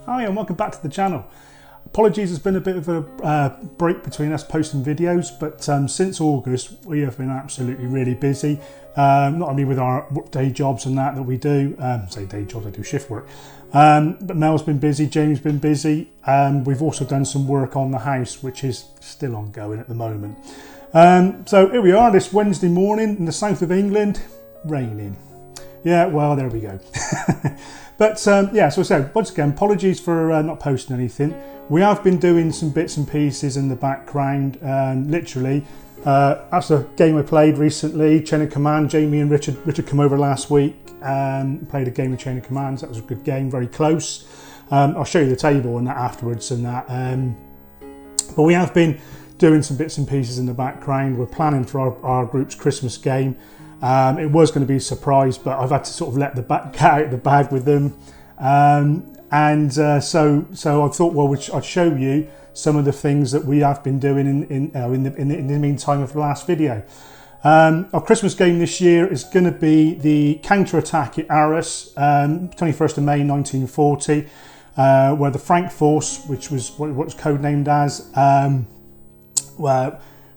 Hi and welcome back to the channel. Apologies, there's been a bit of a break between us posting videos, but since August we have been absolutely really busy. Not only with our day jobs and that we do, say day jobs, I do shift work, but Mel's been busy, James been busy. We've also done some work on the house, which is still ongoing at the moment. So here we are this Wednesday morning in the south of England, raining. Yeah, well, there we go. But yeah, so I said, once again, apologies for not posting anything. We have been doing some bits and pieces in the background, literally. That's a game I played recently, Chain of Command. Jamie and Richard come over last week and played a game of Chain of Commands. That was a good game, very close. I'll show you the table and that afterwards and that. But we have been doing some bits and pieces in the background. We're planning for our group's Christmas game. It was going to be a surprise, but I've had to sort of let the cat out of the bag with them. So I thought, well, I'd show you some of the things that we have been doing in the meantime of the last video. Our Christmas game this year is going to be the counter-attack at Arras, 21st of May 1940, where the Frank Force, which was what was codenamed as,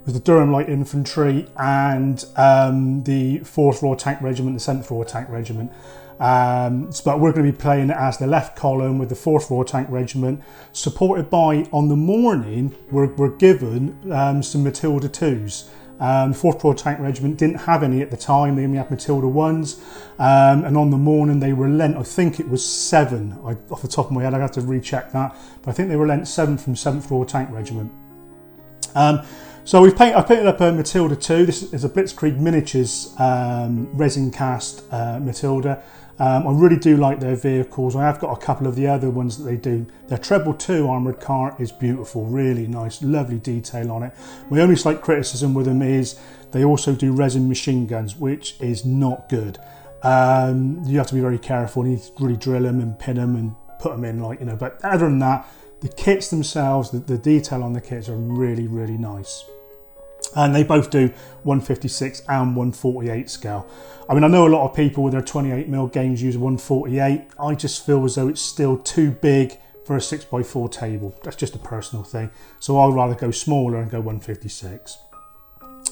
with the Durham Light Infantry and the 4th Royal Tank Regiment, the 7th Royal Tank Regiment. But we're going to be playing it as the left column with the 4th Royal Tank Regiment, supported by, on the morning, we're given some Matilda IIs. The 4th Royal Tank Regiment didn't have any at the time, they only had Matilda Is. And on the morning they were lent, I think it was 7, off the top of my head, I'd have to recheck that, but I think they were lent 7 from 7th Royal Tank Regiment. So I painted up a Matilda II. This is a Blitzkrieg Miniatures resin cast Matilda. I really do like their vehicles. I have got a couple of the other ones that they do. Their treble 2 armoured car is beautiful, really nice, lovely detail on it. My only slight criticism with them is they also do resin machine guns, which is not good. You have to be very careful. You need to really drill them and pin them and put them in, like, you know. But other than that, the kits themselves, the detail on the kits are really, really nice. And they both do 156 and 148 scale. I mean, I know a lot of people with their 28mm games use 148. I just feel as though it's still too big for a 6x4 table. That's just a personal thing. So I'd rather go smaller and go 156.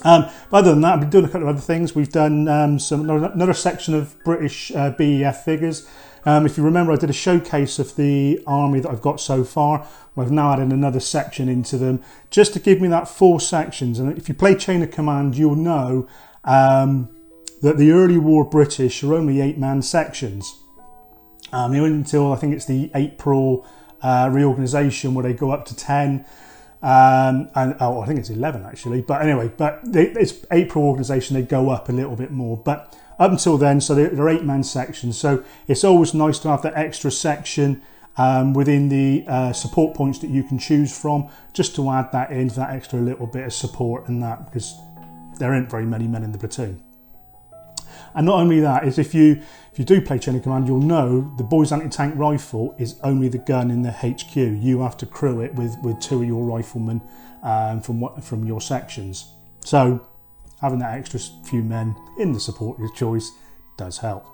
But other than that, I've been doing a couple of other things. We've done another section of British BEF figures. If you remember, I did a showcase of the army that I've got so far. I've now added another section into them just to give me that 4 sections. And if you play Chain of Command, you'll know that the early war British are only 8-man sections. Until I think it's the April reorganisation where they go up to 10. I think it's 11 actually. But anyway, it's April organisation, they go up a little bit more. But up until then, so they're 8-man sections. So it's always nice to have that extra section within the support points that you can choose from, just to add that in, that extra little bit of support and that, because there aren't very many men in the platoon. And not only that, is if you do play Chain of Command, you'll know the Boys Anti-Tank Rifle is only the gun in the HQ. You have to crew it with 2 of your riflemen from your sections. So having that extra few men in the support of your choice does help.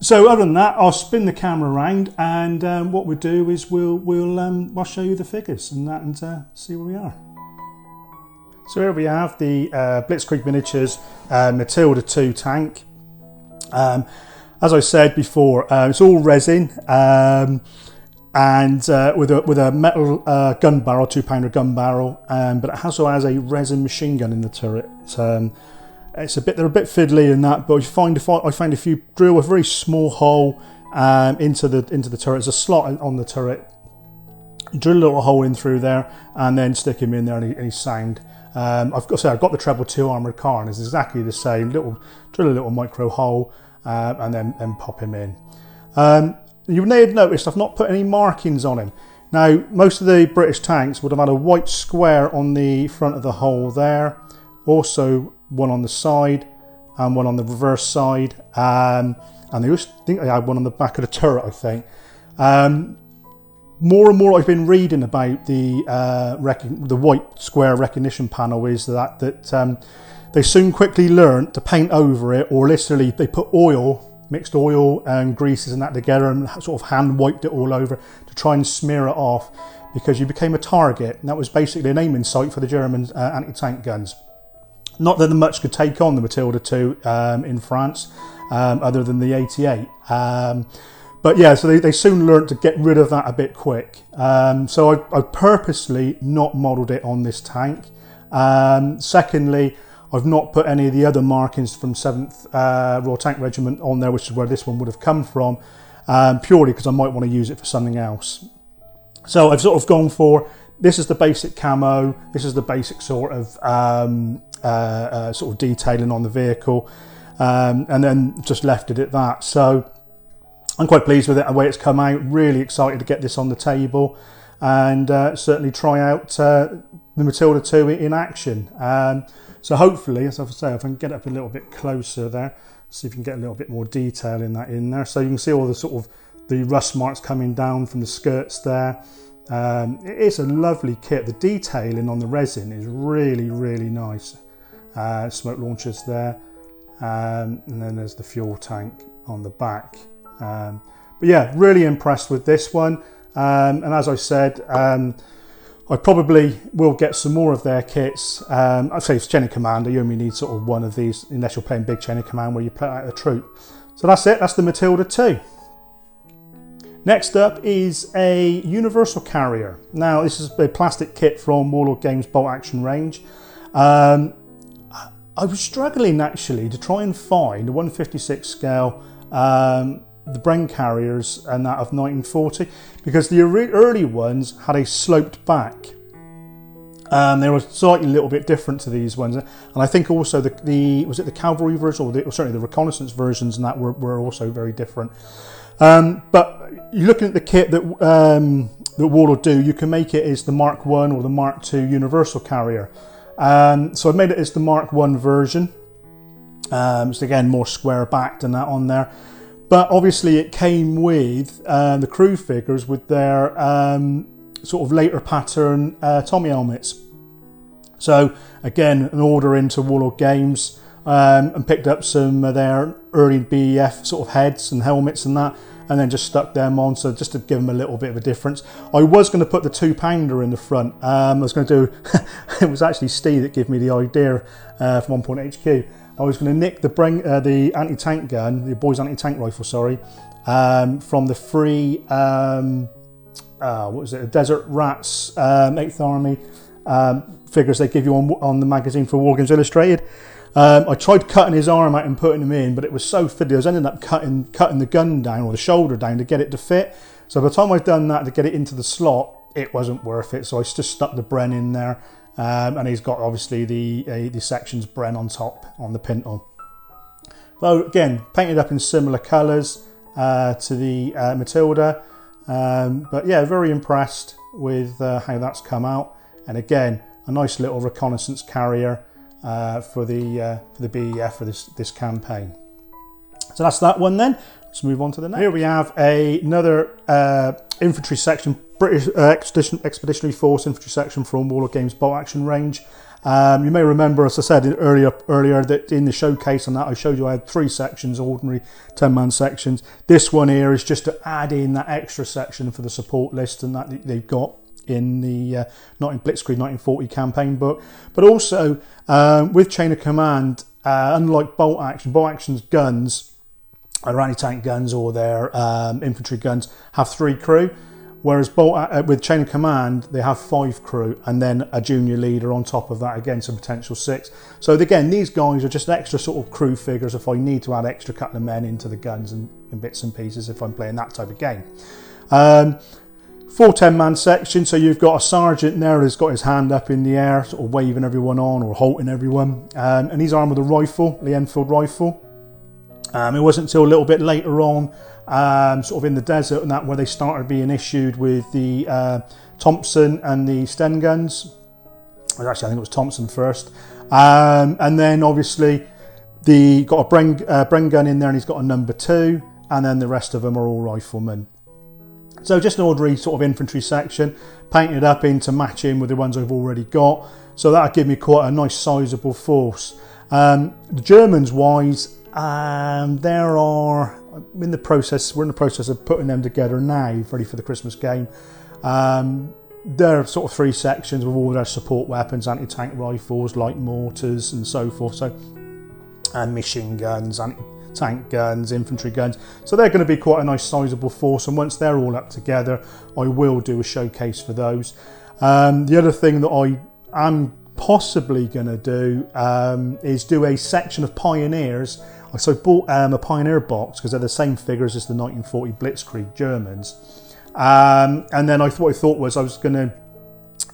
So other than that, I'll spin the camera around, and what we'll do is I'll show you the figures and that, and see where we are. So here we have the Blitzkrieg Miniatures Matilda II tank. As I said before, it's all resin and with a metal gun barrel, 2-pounder gun barrel, but it also has a resin machine gun in the turret. They're a bit fiddly in that, but I find if you drill a very small hole into the turret, there's a slot on the turret, drill a little hole in through there, and then stick him in there, and he's sound. I've got the treble 2 armoured car, and it's exactly the same. Drill a little micro hole, and then pop him in. You may have noticed I've not put any markings on him. Now, most of the British tanks would have had a white square on the front of the hole there, also one on the side and one on the reverse side, and I think they had one on the back of the turret, I think. More and more I've been reading about the white square recognition panel is that they soon quickly learnt to paint over it, or literally they put oil mixed oil and greases and that together and sort of hand wiped it all over to try and smear it off, because you became a target. And that was basically an aiming site for the German anti-tank guns. Not that much could take on the Matilda II in France, other than the 88. But yeah, so they soon learned to get rid of that a bit quick. So I purposely not modelled it on this tank. Secondly, I've not put any of the other markings from 7th Royal Tank Regiment on there, which is where this one would have come from, purely because I might want to use it for something else. So I've sort of gone for, this is the basic camo, this is the basic sort of detailing on the vehicle, and then just left it at that. So I'm quite pleased with it, the way it's come out. Really excited to get this on the table and certainly try out the Matilda II in action. So hopefully, as I say, if I can get up a little bit closer there, see if you can get a little bit more detail in there. So you can see all the sort of the rust marks coming down from the skirts there. It is a lovely kit. The detailing on the resin is really, really nice. Smoke launchers there, and then there's the fuel tank on the back. But yeah, really impressed with this one. And as I said, I probably will get some more of their kits. I'd say it's Chain of Command. You only need sort of one of these unless you're playing big Chain of Command where you put out a troop. So that's it. That's the Matilda II. Next up is a universal carrier. Now this is a plastic kit from Wargames bolt action range. I was struggling actually to try and find a 156 scale the Bren carriers and that of 1940, because the early ones had a sloped back. They were slightly a little bit different to these ones, and I think also was it the cavalry version, or certainly the reconnaissance versions, and that were also very different. But you're looking at the kit that that Warlord do, you can make it as the Mark 1 or the Mark 2 universal carrier. So I've made it as the Mark 1 version. It's again more square backed and that on there. But obviously it came with the crew figures with their sort of later pattern Tommy helmets. So again, an order into Wargames and picked up some of their early BEF sort of heads and helmets and that, and then just stuck them on, so just to give them a little bit of a difference. I was going to put the 2-pounder in the front. I was going to do, it was actually Steve that gave me the idea from 1 Point HQ. I was going to nick the anti-tank gun, the boys anti-tank rifle, sorry, from the free, what was it, Desert Rats 8th Army figures they give you on the magazine for Wargames Illustrated. I tried cutting his arm out and putting him in, but it was so fiddly. I was ending up cutting the gun down, or the shoulder down, to get it to fit. So by the time I'd done that to get it into the slot, it wasn't worth it. So I just stuck the Bren in there. And he's got obviously the sections Bren on top on the pintle. So again, painted up in similar colours to the Matilda, but yeah, very impressed with how that's come out. And again, a nice little reconnaissance carrier for the BEF for this campaign. So that's that one then. Let's move on to the next. Here we have another infantry section, British Expeditionary Force infantry section from Wargames bolt action range. You may remember, as I said earlier, that in the showcase on that I showed you I had 3 sections, ordinary 10-man sections. This one here is just to add in that extra section for the support list and that they've got in the not in Blitzkrieg 1940 campaign book, but also with Chain of Command, unlike bolt action's guns, their anti-tank guns or their infantry guns have 3 crew, whereas with Chain of Command they have 5 crew and then a junior leader on top of that, again, so potential 6. So again, these guys are just extra sort of crew figures if I need to add extra couple of men into the guns and bits and pieces if I'm playing that type of game. 4 10-man section, so you've got a sergeant there who's got his hand up in the air, sort of waving everyone on or halting everyone, and he's armed with a rifle, the Enfield rifle. It wasn't until a little bit later on, sort of in the desert and that, where they started being issued with the Thompson and the Sten guns. Actually, I think it was Thompson first, and then obviously got a Bren gun in there, and he's got a number 2, and then the rest of them are all riflemen. So just an ordinary sort of infantry section, painted up in to match in with the ones I've already got. So that'll give me quite a nice sizable force. The Germans wise, there are we're in the process of putting them together now, ready for the Christmas game. They're sort of 3 sections with all their support weapons, anti-tank rifles, light mortars and so forth, and machine guns, anti-tank guns, infantry guns. So they're going to be quite a nice sizable force, and once they're all up together, I will do a showcase for those. The other thing that I am possibly going to do is do a section of Pioneers. So I bought a Pioneer box because they're the same figures as the 1940 Blitzkrieg Germans. And then what I thought was I was going to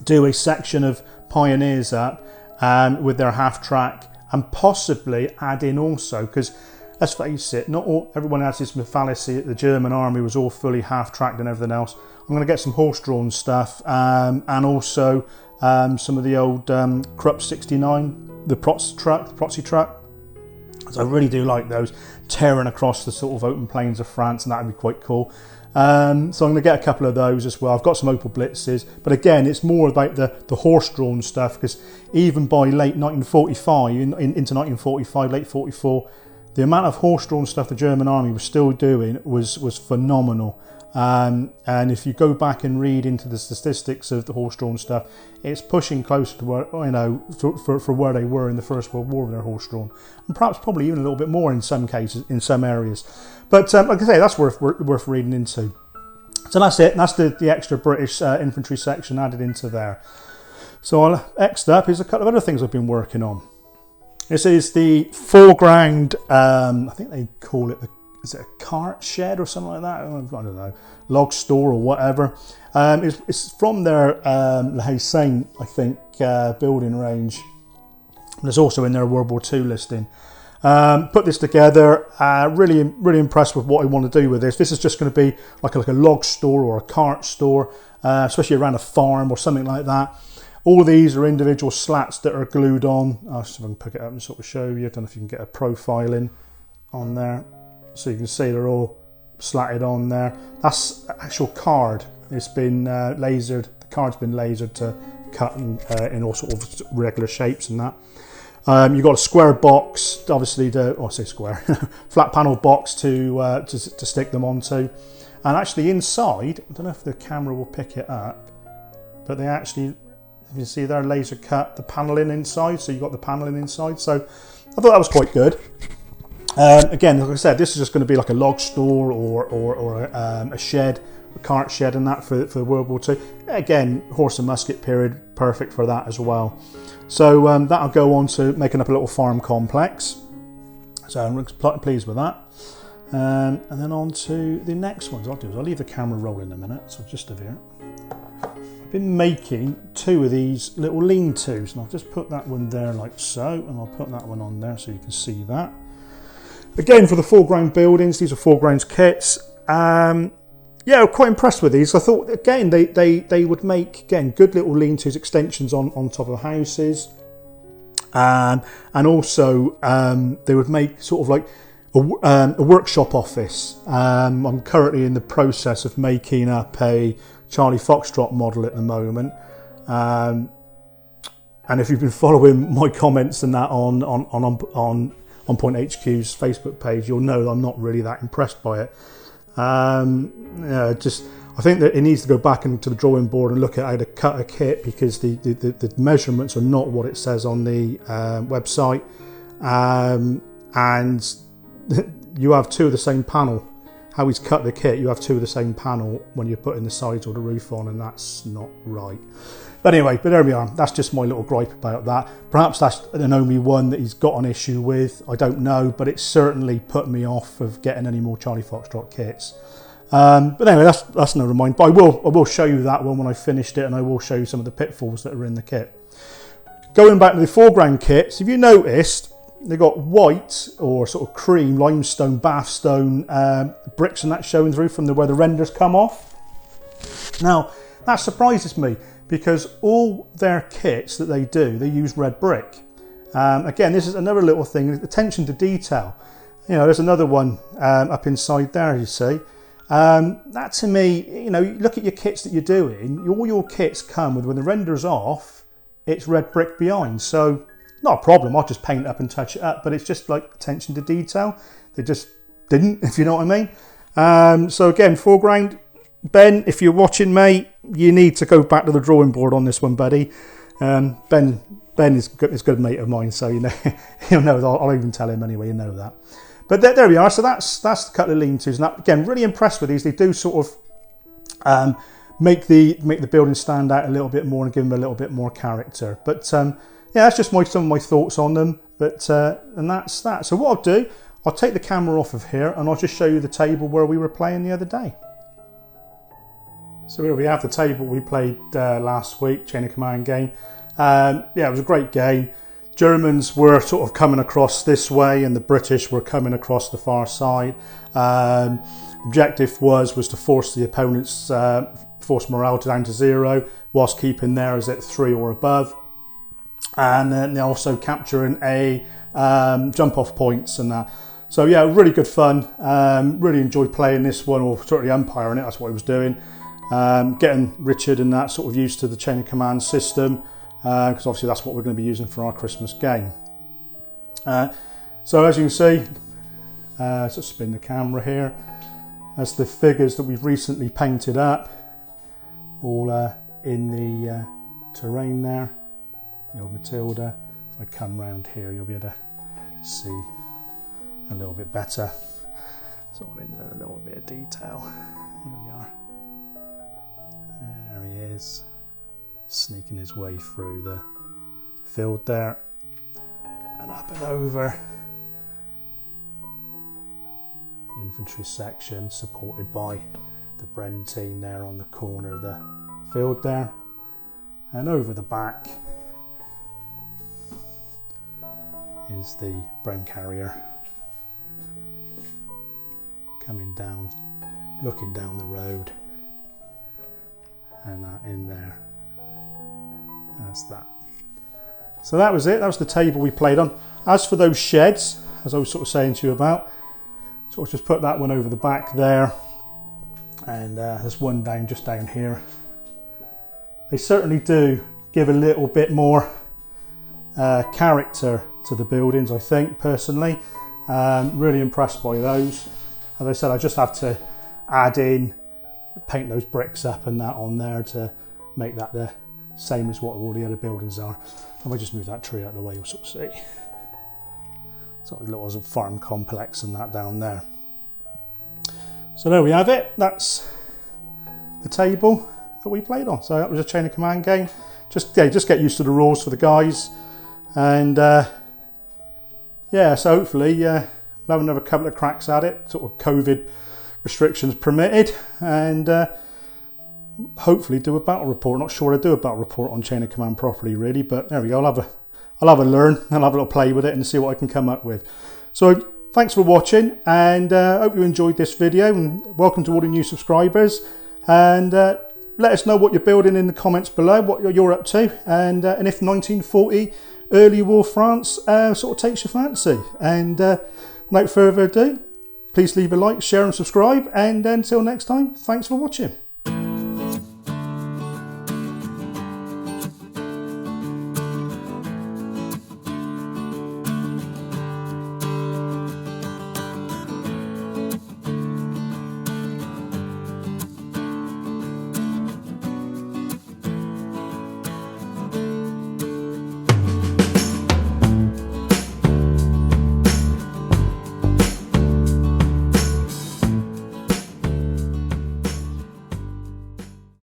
do a section of Pioneers up with their half track, and possibly add in also, because let's face it, everyone has this fallacy that the German army was all fully half tracked and everything else. I'm going to get some horse drawn stuff, and also some of the old Krupp 69, the Protzy truck. So I really do like those, tearing across the sort of open plains of France, and that would be quite cool. So I'm going to get a couple of those as well. I've got some Opel Blitzes, but again, it's more about the horse-drawn stuff, because even by late 1945, into 1945, late 44, the amount of horse-drawn stuff the German army was still doing was phenomenal. And if you go back and read into the statistics of the horse-drawn stuff, it's pushing closer to where, for where they were in the First World War with their horse-drawn, and perhaps probably even a little bit more in some cases, in some areas. But like I say, that's worth reading into. So that's it. That's the extra British infantry section added into there. So next up is a couple of other things I've been working on. This is the foreground. I think they call it is it a cart shed or something like that? I don't know, log store or whatever. It's from their Le Haye, I think, building range. There's also in their World War II listing. Put this together, really impressed with what I want to do with this. This is just going to be like a log store or a cart store, especially around a farm or something like that. All of these are individual slats that are glued on. I'll see if I can pick it up and sort of show you. I don't know if you can get a profiling on there. So you can see they're all slatted on there. That's the actual card. It's been lasered. The card's been lasered to cut in all sort of regular shapes and that. You've got a square box, obviously, flat panel box to stick them onto. And actually inside, I don't know if the camera will pick it up, but they actually, if you see there, laser cut the paneling inside. So you've got the paneling inside. So I thought that was quite good. Again, like I said, this is just going to be like a log store or a shed, a cart shed and that for World War II. Again, horse and musket period, perfect for that as well. So that'll go on to making up a little farm complex. So I'm pleased with that. And then on to the next ones. I'll leave the camera rolling a minute, so just over here. I've been making 2 of these little lean-tos, and I'll just put that one there like so, and I'll put that one on there so you can see that. Again, for the foreground buildings, these are foregrounds kits. Yeah, I'm quite impressed with these. I thought, again, they would make, again, good little lean-tos, extensions on top of houses. And also, they would make sort of like a workshop office. I'm currently in the process of making up a Charlie Foxtrot model at the moment. And if you've been following my comments and that on Point HQ's Facebook page, you'll know that I'm not really that impressed by it. I think that it needs to go back into the drawing board and look at how to cut a kit, because the measurements are not what it says on the website, and you have 2 of the same panel. How he's cut the kit, you have 2 of the same panel when you're putting the sides or the roof on, and that's not right. But anyway, there we are. That's just my little gripe about that. Perhaps that's an only one that he's got an issue with. I don't know, but it's certainly put me off of getting any more Charlie Foxtrot kits. But anyway, that's never mind. But I will show you that one when I finished it, and I will show you some of the pitfalls that are in the kit. Going back to the foreground kits, if you noticed, they've got white or sort of cream limestone, bathstone bricks and that showing through from where the renders come off. Now, that surprises me, because all their kits that they do, they use red brick. Again, this is another little thing, attention to detail. You know, there's another one up inside there, you see. That to me, you know, look at your kits that you're doing, all your kits come with, when the render's off, it's red brick behind. So, not a problem, I'll just paint it up and touch it up, but it's just like attention to detail. They just didn't, if you know what I mean. So again, foreground, Ben, if you're watching, mate, you need to go back to the drawing board on this one, buddy. Ben is a good mate of mine, so you know he'll know that. I'll even tell him anyway. You know that. But there we are. So that's a couple of lean-tos. And that, again, really impressed with these. They do sort of make the building stand out a little bit more and give them a little bit more character. But yeah, that's just some of my thoughts on them. But and that's that. So what I'll do, I'll take the camera off of here and I'll just show you the table where we were playing the other day. So here we have the table we played last week, Chain of Command game. Yeah, it was a great game. Germans were sort of coming across this way and the British were coming across the far side. Objective was to force the opponent's force morale down to 0 whilst keeping theirs at 3 or above. And then also capturing a jump off points and that. So yeah, really good fun. Really enjoyed playing this one, or certainly umpiring it, that's what I was doing. Getting Richard and that sort of used to the Chain of Command system. Because obviously that's what we're going to be using for our Christmas game. So as you can see, let's spin the camera here. That's the figures that we've recently painted up, all in the terrain there. The old Matilda. If I come round here, you'll be able to see a little bit better. Sort of in a little bit of detail. Here we are. There he is, sneaking his way through the field there and up and over. The infantry section supported by the Bren team there on the corner of the field there, and over the back is the Bren carrier coming down, looking down the road, and that in there. That's that. So that was it. That was the table we played on. As for those sheds, as I was sort of saying to you about, sort of just put that one over the back there, and there's one down just down here. They certainly do give a little bit more character to the buildings, I think, personally. Really impressed by those. As I said, I just have to add in, paint those bricks up and that on there to make that the same as what all the other buildings are. If I just move that tree out of the way, you'll sort of see. Sort of a little farm complex and that down there. So there we have it. That's the table that we played on. So that was a Chain of Command game. Just get used to the rules for the guys. And yeah, so hopefully we'll have another couple of cracks at it, sort of COVID restrictions permitted, and hopefully do a battle report. Not sure I do a battle report on Chain of Command properly, really, but there we go. I'll have a learn, I'll have a little play with it and see what I can come up with. So thanks for watching, and I hope you enjoyed this video, and welcome to all the new subscribers. And let us know what you're building in the comments below, what you're up to, and if 1940 early war France sort of takes your fancy. And without further ado, please leave a like, share and subscribe, and until next time, thanks for watching.